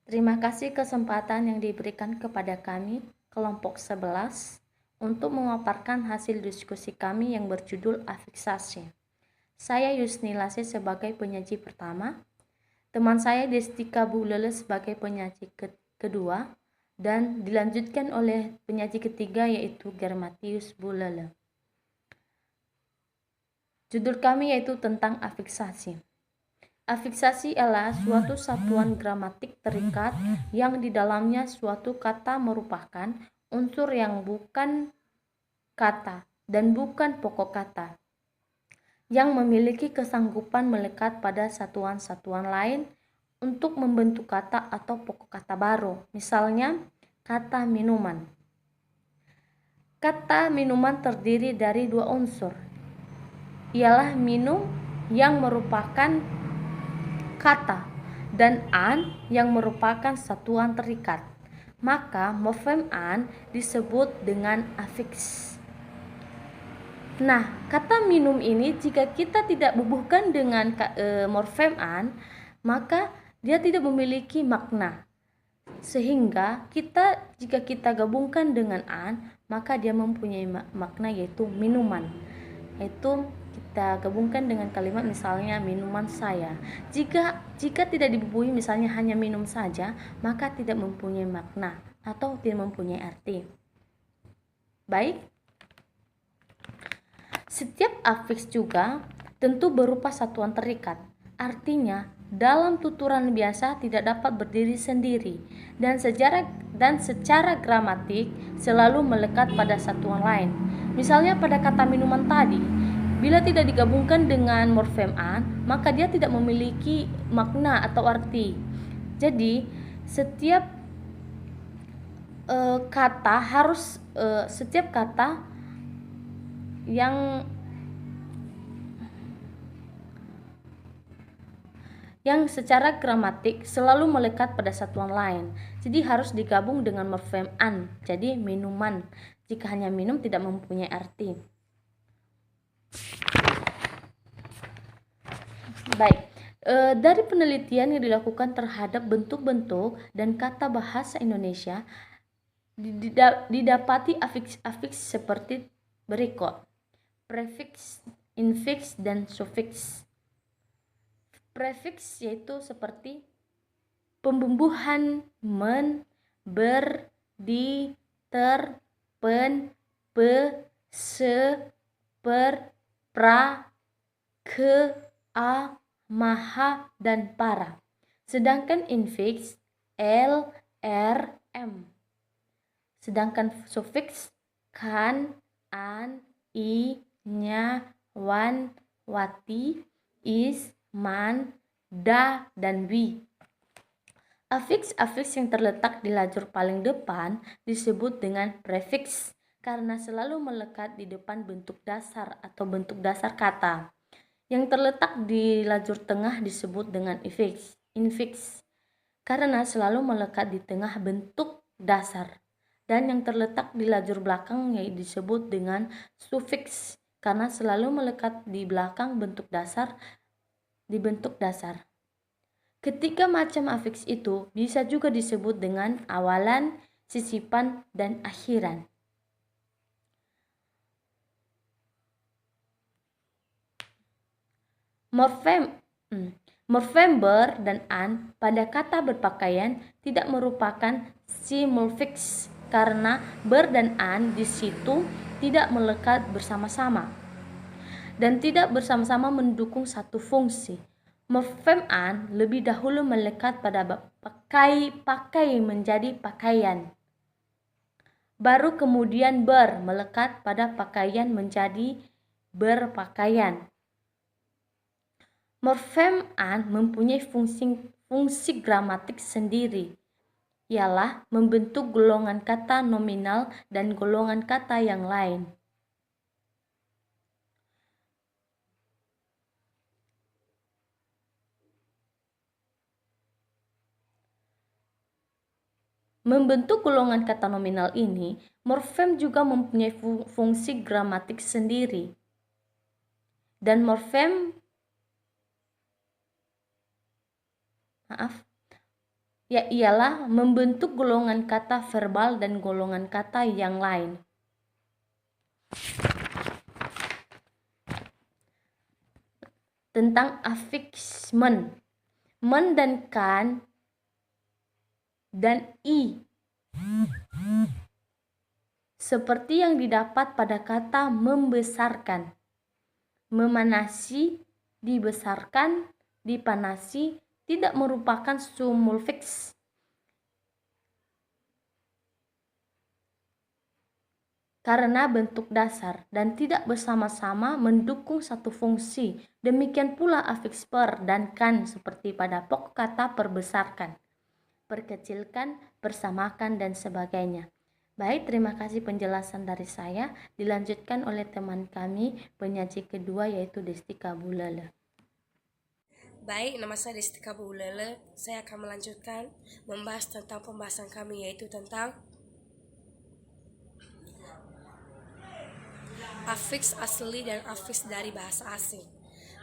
Terima kasih kesempatan yang diberikan kepada kami, kelompok 11, untuk memaparkan hasil diskusi kami yang berjudul afiksasi. Saya Yusni Lase sebagai penyaji pertama, teman saya Destika Bulele sebagai penyaji kedua, dan dilanjutkan oleh penyaji ketiga yaitu Germatius Bulele. Judul kami yaitu tentang afiksasi. Afiksasi adalah suatu satuan gramatik terikat yang di dalamnya suatu kata merupakan unsur yang bukan kata dan bukan pokok kata, yang memiliki kesanggupan melekat pada satuan-satuan lain untuk membentuk kata atau pokok kata baru. Misalnya, kata minuman. Kata minuman terdiri dari dua unsur, ialah minum yang merupakan kata dan an yang merupakan satuan terikat. Maka morfem an disebut dengan afiks. Nah, kata minum ini jika kita tidak bubuhkan dengan morfem an, maka dia tidak memiliki makna. Sehingga jika kita gabungkan dengan an, maka dia mempunyai makna yaitu minuman. Yaitu kita gabungkan dengan kalimat misalnya minuman saya. Jika tidak dibubuhi misalnya hanya minum saja, maka tidak mempunyai makna atau tidak mempunyai arti. Baik. Setiap afiks juga tentu berupa satuan terikat. Artinya, dalam tuturan biasa tidak dapat berdiri sendiri dan secara gramatik selalu melekat pada satuan lain. Misalnya pada kata minuman tadi, bila tidak digabungkan dengan morfem an, maka dia tidak memiliki makna atau arti. Jadi, setiap kata yang secara gramatik selalu melekat pada satuan lain. Jadi harus digabung dengan morfem an. Jadi minuman. Jika hanya minum tidak mempunyai arti. Baik. Dari penelitian yang dilakukan terhadap bentuk-bentuk dan kata bahasa Indonesia, didapati afiks seperti berikut: prefiks, infiks, dan sufiks. Prefiks yaitu seperti pembumbuhan men, ber, di, ter, pen, pe, se, per, pra, ke, a, maha, dan para. Sedangkan infiks l, r, m. Sedangkan sufiks kan, an, i, nya, wan, wati, is, man, da, dan wi. Afiks yang terletak di lajur paling depan disebut dengan prefiks karena selalu melekat di depan bentuk dasar atau bentuk dasar kata. Yang terletak di lajur tengah disebut dengan infiks karena selalu melekat di tengah bentuk dasar. Dan yang terletak di lajur belakang disebut dengan sufiks karena selalu melekat di belakang bentuk dasar. Ketiga macam afiks itu bisa juga disebut dengan awalan, sisipan, dan akhiran. Morfem ber dan an pada kata berpakaian tidak merupakan simulfiks karena ber dan an di situ tidak melekat bersama-sama dan tidak bersama-sama mendukung satu fungsi. Morfem an lebih dahulu melekat pada pakai menjadi pakaian. Baru kemudian ber melekat pada pakaian menjadi berpakaian. Morfem an mempunyai fungsi gramatik sendiri, ialah membentuk golongan kata nominal dan golongan kata yang lain. Membentuk golongan kata nominal ini, morfem juga mempunyai fungsi gramatik sendiri. Dan ialah membentuk golongan kata verbal dan golongan kata yang lain. Tentang afiks men dan kan dan i, seperti yang didapat pada kata membesarkan, memanasi, dibesarkan, dipanasi, tidak merupakan sumulfiks. Karena bentuk dasar dan tidak bersama-sama mendukung satu fungsi. Demikian pula afiks per dan kan seperti pada pokok kata perbesarkan, perkecilkan, persamakan, dan sebagainya. Baik, terima kasih penjelasan dari saya. Dilanjutkan oleh teman kami, penyaji kedua yaitu Desti Kabulala. Baik, nama saya Desti Kabulala. Saya akan melanjutkan membahas tentang pembahasan kami, yaitu tentang afiks asli dan afiks dari bahasa asing.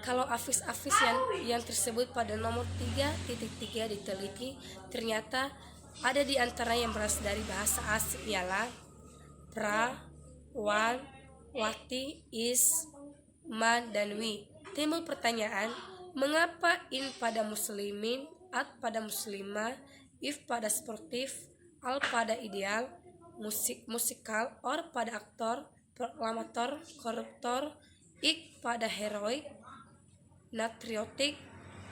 Kalau afiks-afiks yang tersebut pada nomor 3.3 diteliti, ternyata ada di antara yang berasal dari bahasa asing ialah pra, wan, wati, is, man, dan wi. Timbul pertanyaan, mengapa in pada muslimin, at pada muslimah, if pada sportif, al pada ideal, musikal, or pada aktor, proklamator, koruptor, ik pada heroik, natriotik,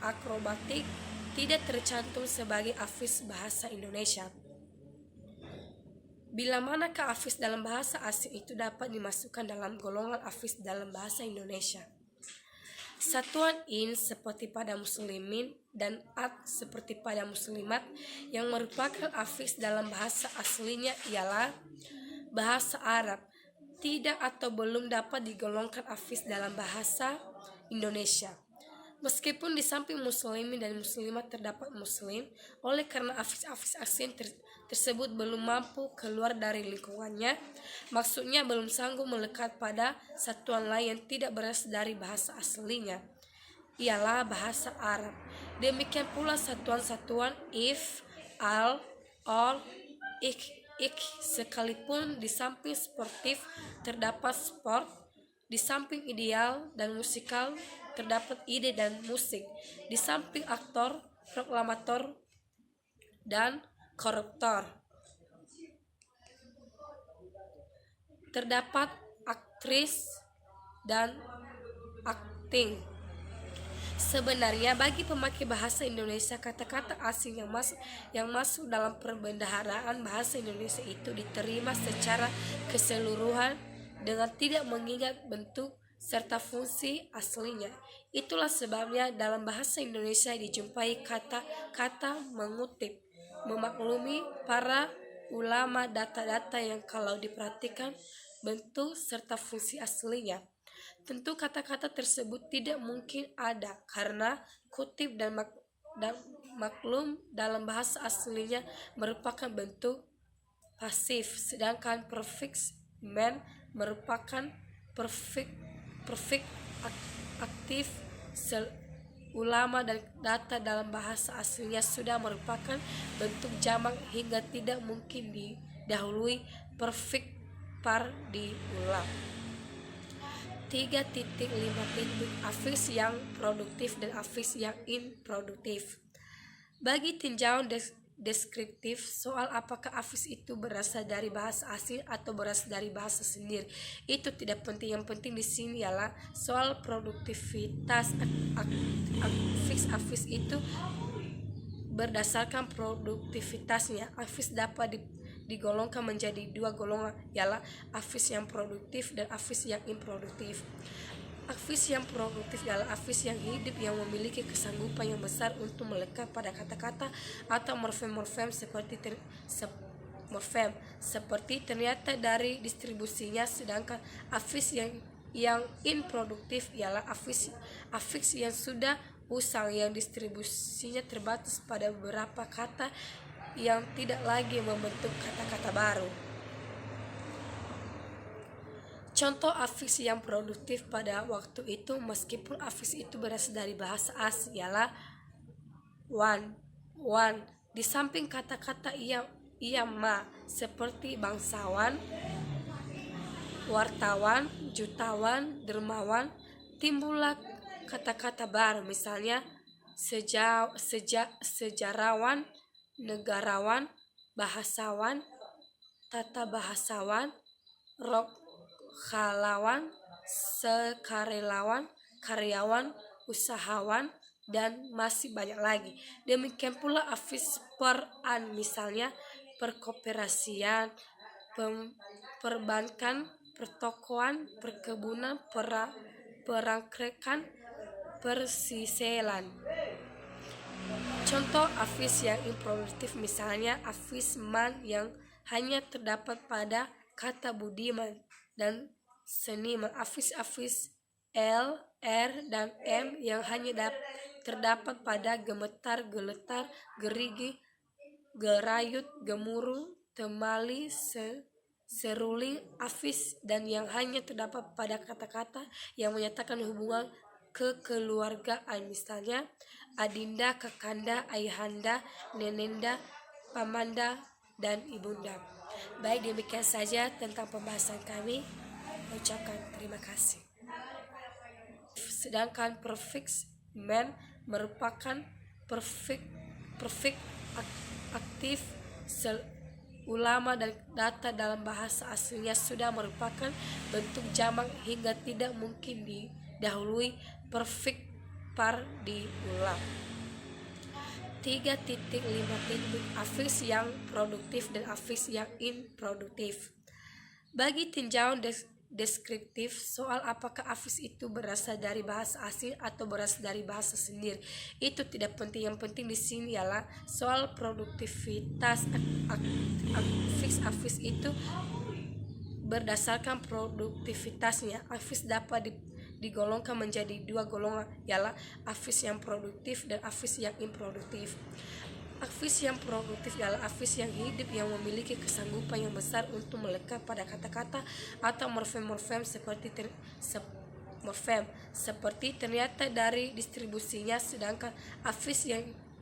akrobatik, tidak tercantum sebagai afiks bahasa Indonesia. Bila manakah afiks dalam bahasa asing itu dapat dimasukkan dalam golongan afiks dalam bahasa Indonesia? Satuan in seperti pada muslimin dan at seperti pada muslimat yang merupakan afiks dalam bahasa aslinya ialah bahasa Arab, tidak atau belum dapat digolongkan afiks dalam bahasa Indonesia. Meskipun di samping muslimin dan muslimat terdapat muslim, oleh karena afiks-afiks asing tersebut belum mampu keluar dari lingkungannya, maksudnya belum sanggup melekat pada satuan lain yang tidak berasal dari bahasa aslinya, ialah bahasa Arab. Demikian pula satuan-satuan if, al, or, ik, sekalipun di samping sportif terdapat sport, di samping ideal dan musikal terdapat ide dan musik, di samping aktor, proklamator, dan koruptor terdapat aktris dan akting. Sebenarnya bagi pemakai bahasa Indonesia, kata-kata asing yang masuk dalam perbendaharaan bahasa Indonesia itu diterima secara keseluruhan dengan tidak mengingat bentuk serta fungsi aslinya. Itulah sebabnya dalam bahasa Indonesia dijumpai kata-kata mengutip, memaklumi para ulama, data-data yang kalau diperhatikan bentuk serta fungsi aslinya. Tentu kata-kata tersebut tidak mungkin ada karena kutip dan maklum dalam bahasa aslinya merupakan bentuk pasif, sedangkan prefix man merupakan prefix aktif. Ulama dan data dalam bahasa aslinya sudah merupakan bentuk jamak hingga tidak mungkin didahului prefix par diulang. 3.5 afiks yang produktif dan afiks yang improduktif. Bagi tinjauan deskriptif soal apakah afiks itu berasal dari bahasa asing atau berasal dari bahasa sendiri, itu tidak penting. Yang penting di sini ialah soal produktivitas afiks itu berdasarkan produktivitasnya. Afiks dapat digolongkan menjadi dua golongan, ialah afiks yang produktif dan afiks yang improduktif. Afiks yang produktif adalah afiks yang hidup, yang memiliki kesanggupan yang besar untuk melekat pada kata-kata atau morfem-morfem seperti ternyata dari distribusinya. Sedangkan afiks yang improduktif ialah afiks yang sudah usang, yang distribusinya terbatas pada beberapa kata yang tidak lagi membentuk kata-kata baru. Contoh afiks yang produktif pada waktu itu, meskipun afiks itu berasal dari bahasa asing, ialah wan, Di samping kata-kata ia ma seperti bangsawan, wartawan, jutawan, dermawan, timbullah kata-kata baru, misalnya sejarawan, negarawan, bahasawan, tata bahasawan, rokhalawan, sekarelawan, karyawan, usahawan, dan masih banyak lagi. Demikian pula afis peran, misalnya perkoperasian, perbankan, pertokoan, perkebunan, perangkrekan, persiselan. Contoh afis yang improduktif misalnya afis man yang hanya terdapat pada kata budiman dan seniman, afis L, R, dan M yang hanya terdapat pada gemetar, geletar, gerigi, gerayut, gemuruh, temali, seruling, afis, dan yang hanya terdapat pada kata-kata yang menyatakan hubungan kekeluargaan, misalnya adinda, kakanda, ayahanda, nenenda, pamanda, dan ibunda. Baik, demikian saja tentang pembahasan kami. Ucapkan terima kasih. Sedangkan prefix man merupakan prefix aktif ulama dan data dalam bahasa aslinya sudah merupakan bentuk jamak hingga tidak mungkin didahului prefix par diulang. 3.5 afiks yang produktif dan afiks yang improduktif. Bagi tinjauan deskriptif soal apakah afiks itu berasal dari bahasa asing atau berasal dari bahasa sendiri, itu tidak penting. Yang penting di sini ialah soal produktivitas afiks itu berdasarkan produktivitasnya. Afiks dapat digolongkan menjadi dua golongan, ialah afiks yang produktif dan afiks yang improduktif. Afiks yang produktif ialah afiks yang hidup, yang memiliki kesanggupan yang besar untuk melekat pada kata-kata atau morfem-morfem seperti ternyata dari distribusinya. Sedangkan afiks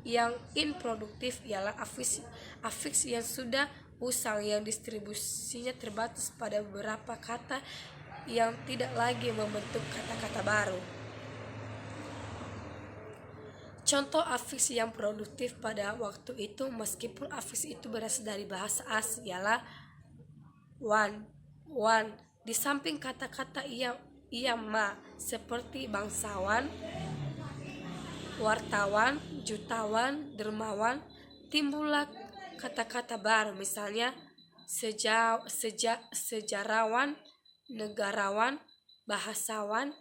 yang improduktif ialah afiks yang sudah usang, yang distribusinya terbatas pada beberapa kata yang tidak lagi membentuk kata-kata baru. Contoh afiks yang produktif pada waktu itu meskipun afiks itu berasal dari bahasa asing ialah wan. Di samping kata-kata ia ma seperti bangsawan, wartawan, jutawan, dermawan, timbullah kata-kata baru, misalnya sejarawan, negarawan, bahasawan,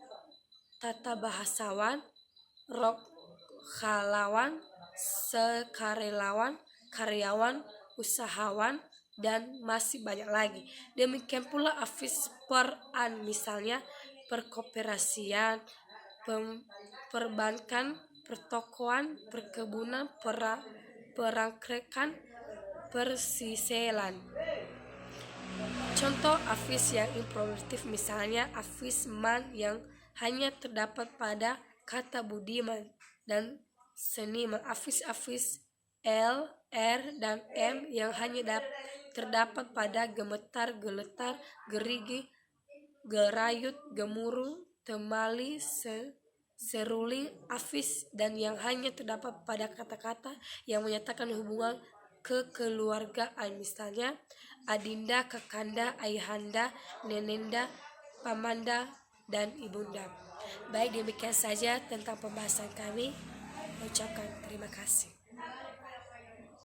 tata bahasawan, rokhalawan, sekarelawan, karyawan, usahawan, dan masih banyak lagi. Demikian pula afis peran, misalnya perkoperasian, perbankan, pertokoan, perkebunan, perangkrekan, persiselan. Contoh afis yang improduktif misalnya afis man yang hanya terdapat pada kata budiman dan seniman, afis L, R, dan M yang hanya terdapat pada gemetar, geletar, gerigi, gerayut, gemuruh, temali, seruling, afis, dan yang hanya terdapat pada kata-kata yang menyatakan hubungan kekeluargaan, misalnya adinda, kakanda, ayahanda, nenenda, pamanda, dan ibunda. Baik, demikian saja tentang pembahasan kami. Ucapkan terima kasih.